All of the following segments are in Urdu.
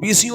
20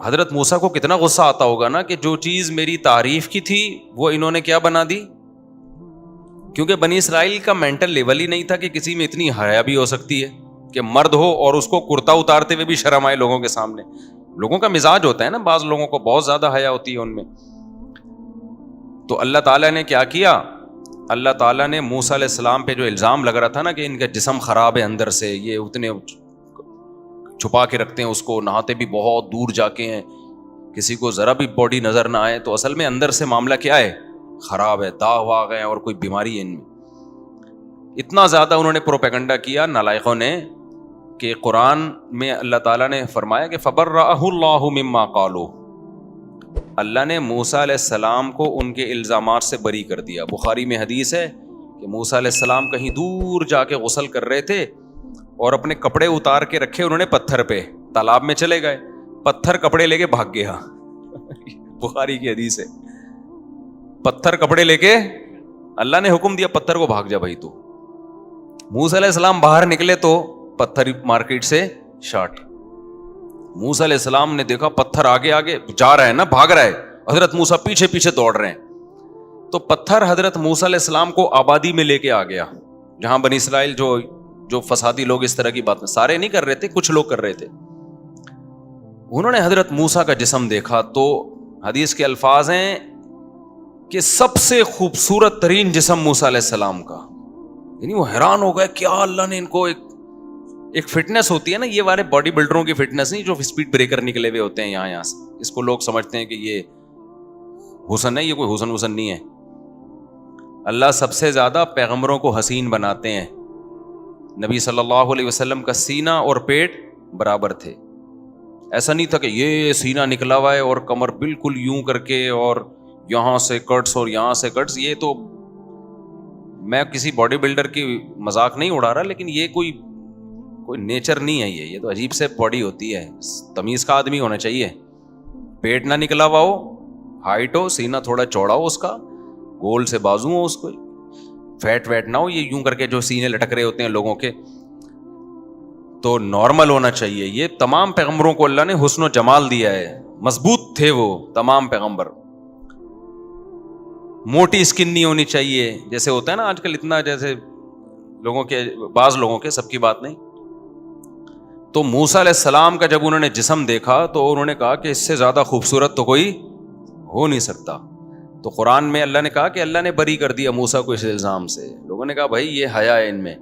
حضرت موسیٰ کو کتنا غصہ آتا ہوگا نا کہ جو چیز میری تعریف کی تھی وہ انہوں نے کیا بنا دی. کیونکہ بنی اسرائیل کا مینٹل لیول ہی نہیں تھا کہ کسی میں اتنی حیا بھی ہو سکتی ہے کہ مرد ہو اور اس کو کرتا اتارتے ہوئے بھی شرم آئے لوگوں کے سامنے. لوگوں کا مزاج ہوتا ہے نا, بعض لوگوں کو بہت زیادہ حیا ہوتی ہے ان میں. تو اللہ تعالیٰ نے کیا کیا, اللہ تعالیٰ نے موسیٰ علیہ السلام پہ جو الزام لگ رہا تھا نا کہ ان کا جسم خراب ہے اندر سے, یہ اتنے چھپا کے رکھتے ہیں اس کو, نہاتے بھی بہت دور جا کے ہیں, کسی کو ذرا بھی باڈی نظر نہ آئے, تو اصل میں اندر سے معاملہ کیا ہے, خراب ہے, داغ واغ ہے اور کوئی بیماری ہے ان میں. اتنا زیادہ انہوں نے پروپیگنڈا کیا نالائقوں نے کہ قرآن میں اللہ تعالیٰ نے فرمایا کہ فبرأہ اللہ مما قالوا, اللہ نے موسیٰ علیہ السلام کو ان کے الزامات سے بری کر دیا. بخاری میں حدیث ہے کہ موسیٰ علیہ السلام کہیں دور جا کے غسل کر رہے تھے اور اپنے کپڑے اتار کے رکھے انہوں نے پتھر پہ, تالاب میں چلے گئے, پتھر کپڑے لے کے بھاگ گیا. بخاری کی حدیث ہے, پتھر کپڑے لے کے اللہ نے حکم دیا پتھر کو بھاگ جا بھائی تو. موسیٰ علیہ السلام باہر نکلے تو پتھر مارکیٹ سے شارٹ. موسیٰ علیہ السلام نے دیکھا پتھر آگے آگے جا رہا ہے نا, بھاگ رہا ہے, حضرت موسیٰ پیچھے پیچھے دوڑ رہے ہیں. تو پتھر حضرت موسیٰ علیہ السلام کو آبادی میں لے کے آ گیا جہاں بنی اسرائیل جو فسادی لوگ اس طرح کی بات سارے نہیں کر رہے تھے, کچھ لوگ کر رہے تھے. انہوں نے حضرت موسیٰ کا جسم دیکھا تو حدیث کے الفاظ ہیں کہ سب سے خوبصورت ترین جسم موسیٰ علیہ السلام کا. یعنی وہ حیران ہو گئے, کیا اللہ نے ان کو ایک فٹنس ہوتی ہے نا, یہ والے باڈی بلڈروں کی فٹنس نہیں جو اسپیڈ بریکر نکلے ہوئے ہوتے ہیں یہاں سے, اس کو لوگ سمجھتے ہیں کہ یہ حسن ہے, یہ کوئی حسن نہیں ہے. اللہ سب سے زیادہ پیغمبروں کو حسین بناتے ہیں. نبی صلی اللہ علیہ وسلم کا سینہ اور پیٹ برابر تھے. ایسا نہیں تھا کہ یہ سینہ نکلا ہوا ہے اور کمر بالکل یوں کر کے اور یہاں سے کٹس اور یہاں سے کٹس. یہ تو میں کسی باڈی بلڈر کی مذاق نہیں اڑا رہا, لیکن یہ کوئی نیچر نہیں ہے. یہ تو عجیب سے باڈی ہوتی ہے. تمیز کا آدمی ہونا چاہیے, پیٹ نہ نکلا ہوا ہو, ہائٹ ہو, سینہ تھوڑا چوڑا ہو, اس کا گول سے بازو ہو, اس کو فیٹ ویٹ نہ ہو, یہ یوں کر کے جو سینے لٹک رہے ہوتے ہیں لوگوں کے, تو نارمل ہونا چاہیے. یہ تمام پیغمبروں کو اللہ نے حسن و جمال دیا ہے, مضبوط تھے وہ تمام پیغمبر. موٹی اسکن نہیں ہونی چاہیے جیسے ہوتا ہے نا آج کل اتنا, جیسے لوگوں کے بعض لوگوں کے, سب کی بات نہیں. تو موسیٰ علیہ السلام کا جب انہوں نے جسم دیکھا تو انہوں نے کہا کہ اس سے زیادہ خوبصورت تو کوئی ہو نہیں سکتا. تو قرآن میں اللہ نے کہا کہ اللہ نے بری کر دیا موسیٰ کو اس الزام سے. لوگوں نے کہا بھائی یہ حیا ہے ان میں.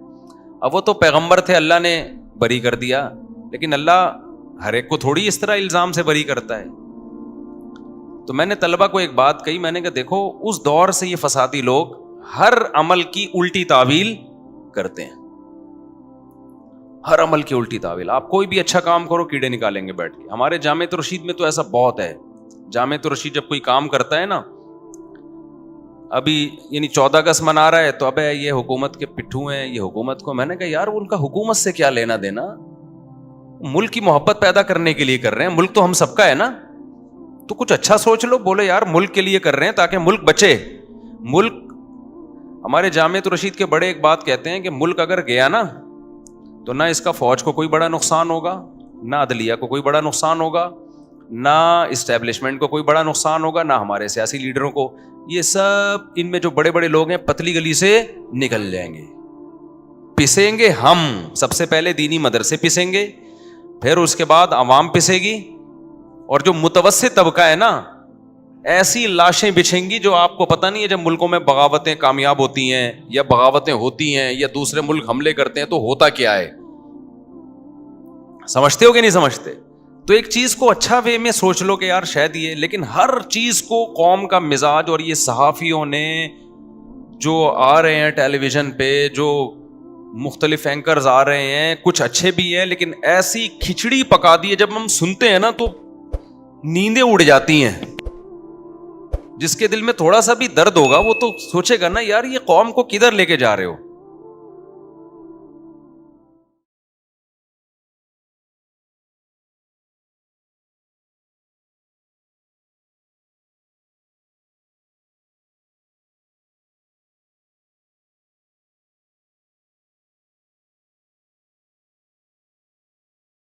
اب وہ تو پیغمبر تھے, اللہ نے بری کر دیا, لیکن اللہ ہر ایک کو تھوڑی اس طرح الزام سے بری کرتا ہے. تو میں نے طلبہ کو ایک بات کہی, میں نے کہا دیکھو اس دور سے یہ فسادی لوگ ہر عمل کی الٹی تعویل کرتے ہیں, ہر عمل کی الٹی تعویل. آپ کوئی بھی اچھا کام کرو کیڑے نکالیں گے بیٹھ کے. ہمارے جامعۃ الرشید میں تو ایسا بہت ہے. جامعۃ الرشید جب کوئی کام کرتا ہے نا, ابھی یعنی 14 اگست منا رہا ہے تو اب یہ حکومت کے پٹھو ہیں, یہ حکومت کو. میں نے کہا یار ان کا حکومت سے کیا لینا دینا, ملک کی محبت پیدا کرنے کے لیے کر رہے ہیں, ملک تو ہم سب کا ہے نا. تو کچھ اچھا سوچ لو, بولے یار ملک کے لیے کر رہے ہیں تاکہ ملک بچے. ملک, ہمارے جامعۃ الرشید کے بڑے ایک بات کہتے ہیں کہ ملک اگر گیا نا تو نہ اس کا فوج کو کوئی بڑا نقصان ہوگا, نہ عدلیہ کو کوئی بڑا نقصان ہوگا, نہ اسٹیبلشمنٹ کو کوئی بڑا نقصان ہوگا, نہ ہمارے سیاسی لیڈروں کو. یہ سب ان میں جو بڑے بڑے لوگ ہیں پتلی گلی سے نکل جائیں گے. پسیں گے ہم, سب سے پہلے دینی مدرسے پسیں گے, پھر اس کے بعد عوام پسے گی, اور جو متوسط طبقہ ہے نا ایسی لاشیں بچھیں گی جو آپ کو پتہ نہیں ہے. جب ملکوں میں بغاوتیں کامیاب ہوتی ہیں یا بغاوتیں ہوتی ہیں یا دوسرے ملک حملے کرتے ہیں تو ہوتا کیا ہے, سمجھتے ہو کہ نہیں سمجھتے؟ تو ایک چیز کو اچھا وے میں سوچ لو کہ یار شاید یہ, لیکن ہر چیز کو قوم کا مزاج, اور یہ صحافیوں نے جو آ رہے ہیں ٹیلی ویژن پہ, جو مختلف اینکرز آ رہے ہیں, کچھ اچھے بھی ہیں لیکن ایسی کھچڑی پکا دی ہے جب ہم سنتے ہیں نا تو نیندیں اڑ جاتی ہیں. جس کے دل میں تھوڑا سا بھی درد ہوگا وہ تو سوچے گا نا یار یہ قوم کو کدھر لے کے جا رہے ہو.